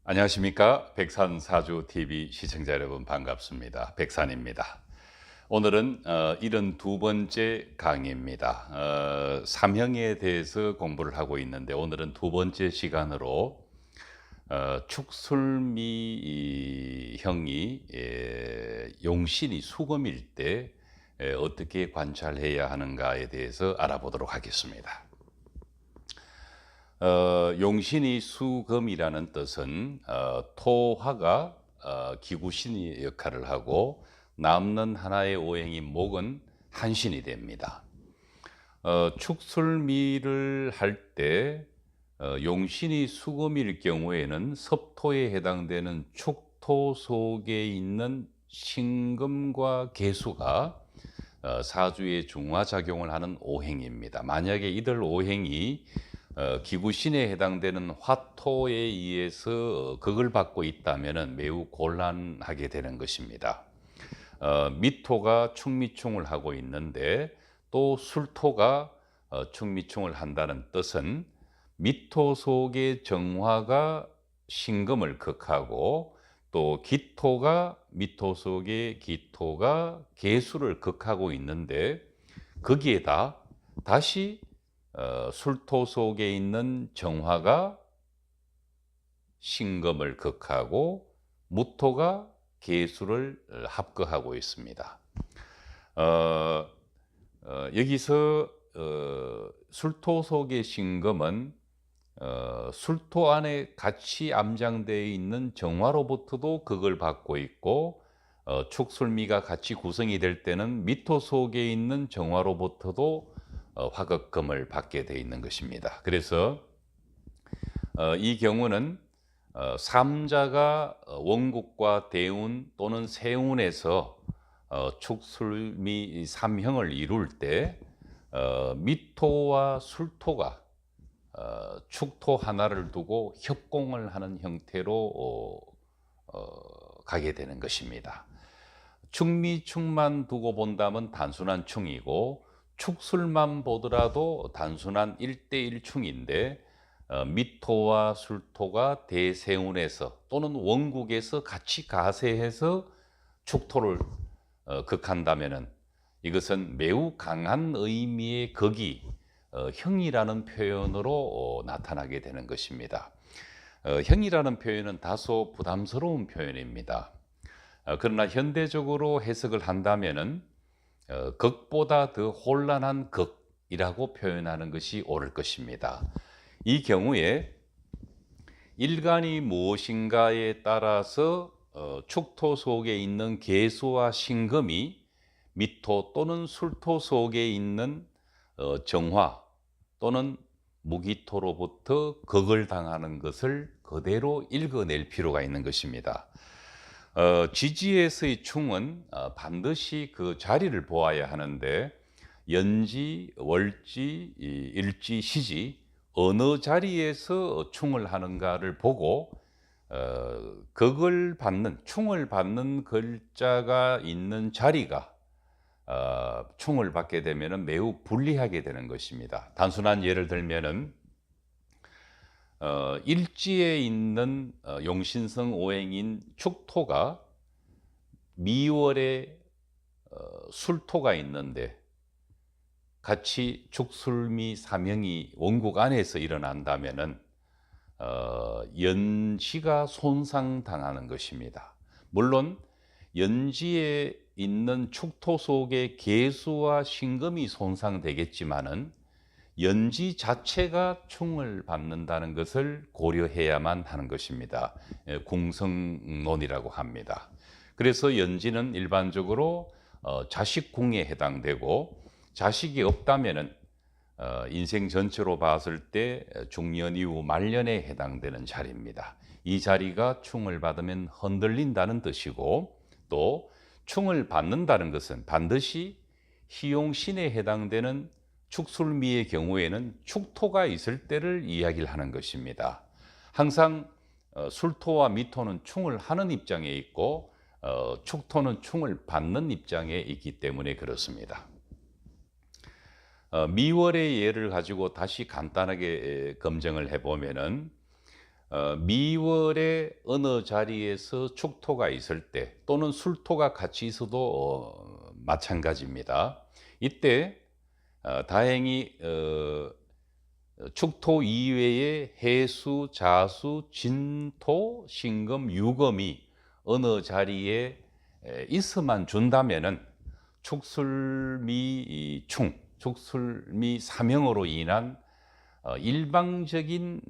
안녕하십니까. 백산사주TV 시청자 여러분 반갑습니다. 백산입니다. 오늘은 72번째 강의입니다. 삼형에 대해서 공부를 하고 있는데 오늘은 두 번째 시간으로 축술미 형이 용신이 수금일 때 어떻게 관찰해야 하는가에 대해서 알아보도록 하겠습니다. 용신이 수금이라는 뜻은 토화가 기구신의 역할을 하고 남는 하나의 오행인 목은 한신이 됩니다. 축술미를 할 때 용신이 수금일 경우에는 섭토에 해당되는 축토 속에 있는 신금과 계수가 사주에 중화작용을 하는 오행입니다. 만약에 이들 오행이 기구신에 해당되는 화토에 의해서 극을 받고 있다면 매우 곤란하게 되는 것입니다. 미토가 충미충을 하고 있는데 또 술토가 충미충을 한다는 뜻은 미토 속의 정화가 신금을 극하고 또 기토가 미토 속의 기토가 계수를 극하고 있는데 거기에다 다시 술토 속에 있는 정화가 신금을 극하고 무토가 계수를 합극하고 있습니다. 여기서 술토 속의 신금은 술토 안에 같이 암장되어 있는 정화로부터도 극을 받고 있고 축술미가 같이 구성이 될 때는 미토 속에 있는 정화로부터도 화극금을 받게 되어 있는 것입니다. 그래서 이 경우는 삼자가 원국과 대운 또는 세운에서 축술미 삼형을 이룰 때 미토와 술토가 축토 하나를 두고 협공을 하는 형태로 가게 되는 것입니다. 축미축만 두고 본다면 단순한 충이고 축술만 보더라도 단순한 1대1 충인데 미토와 술토가 대세운에서 또는 원국에서 같이 가세해서 축토를 극한다면 이것은 매우 강한 의미의 극이 형이라는 표현으로 나타나게 되는 것입니다. 형이라는 표현은 다소 부담스러운 표현입니다. 그러나 현대적으로 해석을 한다면 극보다 더 혼란한 극이라고 표현하는 것이 옳을 것입니다. 이 경우에 일간이 무엇인가에 따라서 축토 속에 있는 계수와 신금이 미토 또는 술토 속에 있는 정화 또는 무기토로부터 극을 당하는 것을 그대로 읽어낼 필요가 있는 것입니다. 지지에서의 충은 반드시 그 자리를 보아야 하는데 연지, 월지, 일지, 시지 어느 자리에서 충을 하는가를 보고 극을 받는, 충을 받는 글자가 있는 자리가 충을 받게 되면 매우 불리하게 되는 것입니다. 단순한 예를 들면은 일지에 있는 용신성 오행인 축토가 미월에 술토가 있는데 같이 축술미 삼형이 원국 안에서 일어난다면은 연지가 손상당하는 것입니다. 물론 연지에 있는 축토 속의 계수와 신금이 손상되겠지만은 연지 자체가 충을 받는다는 것을 고려해야만 하는 것입니다. 궁성론이라고 합니다. 그래서 연지는 일반적으로 자식궁에 해당되고 자식이 없다면은 인생 전체로 봤을 때 중년 이후 말년에 해당되는 자리입니다. 이 자리가 충을 받으면 흔들린다는 뜻이고 또 충을 받는다는 것은 반드시 희용신에 해당되는 축술미의 경우에는 축토가 있을 때를 이야기를 하는 것입니다. 항상 술토와 미토는 충을 하는 입장에 있고 축토는 충을 받는 입장에 있기 때문에 그렇습니다. 미월의 예를 가지고 다시 간단하게 검증을 해보면은 미월의 어느 자리에서 축토가 있을 때 또는 술토가 같이 있어도 마찬가지입니다. 이때 다행히 축토 이외에 해수, 자수, 진토, 신금, 유금이 어느 자리에 있어만 준다면은 축술미 사명으로 인한 일방적인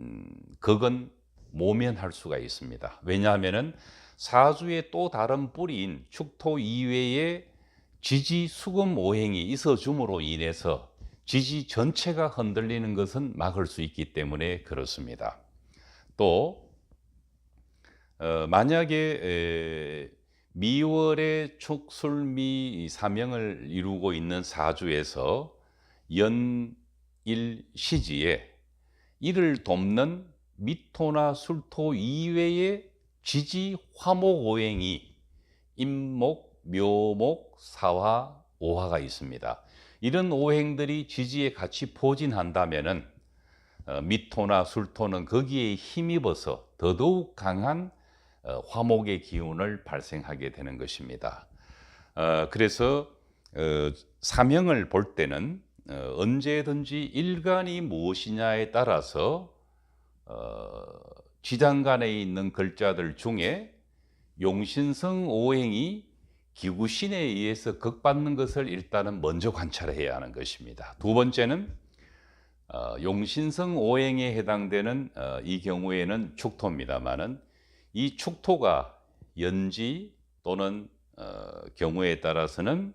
극은 모면할 수가 있습니다. 왜냐하면은 사주의 또 다른 뿌리인 축토 이외에 지지, 수금 오행이 있어줌으로 인해서 지지 전체가 흔들리는 것은 막을 수 있기 때문에 그렇습니다. 또 만약에 미월에 축술미 사명을 이루고 있는 사주에서 연일 시지에 이를 돕는 미토나 술토 이외의 지지, 화목 오행이 임목, 묘목, 사화, 오화가 있습니다. 이런 오행들이 지지에 같이 포진한다면은 미토나 술토는 거기에 힘입어서 더더욱 강한 화목의 기운을 발생하게 되는 것입니다. 그래서 사명을 볼 때는 언제든지 일간이 무엇이냐에 따라서 지장간에 있는 글자들 중에 용신성 오행이 기구신에 의해서 극받는 것을 일단은 먼저 관찰해야 하는 것입니다. 두 번째는 용신성 오행에 해당되는 이 경우에는 축토입니다만은 이 축토가 연지 또는 경우에 따라서는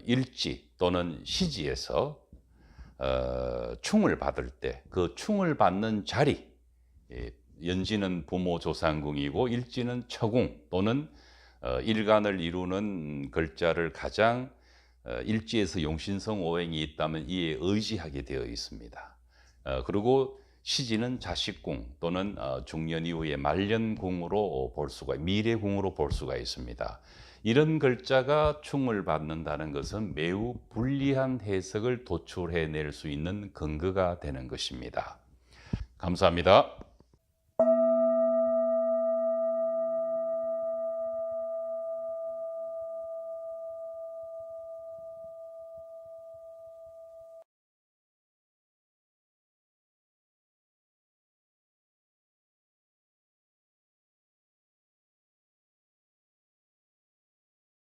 일지 또는 시지에서 충을 받을 때 그 충을 받는 자리, 연지는 부모 조상궁이고 일지는 처궁 또는 일간을 이루는 글자를 가장 일지에서 용신성 오행이 있다면 이에 의지하게 되어 있습니다. 그리고 시지는 자식궁 또는 중년 이후의 말년궁으로 볼 수가, 미래궁으로 볼 수가 있습니다. 이런 글자가 충을 받는다는 것은 매우 불리한 해석을 도출해낼 수 있는 근거가 되는 것입니다. 감사합니다.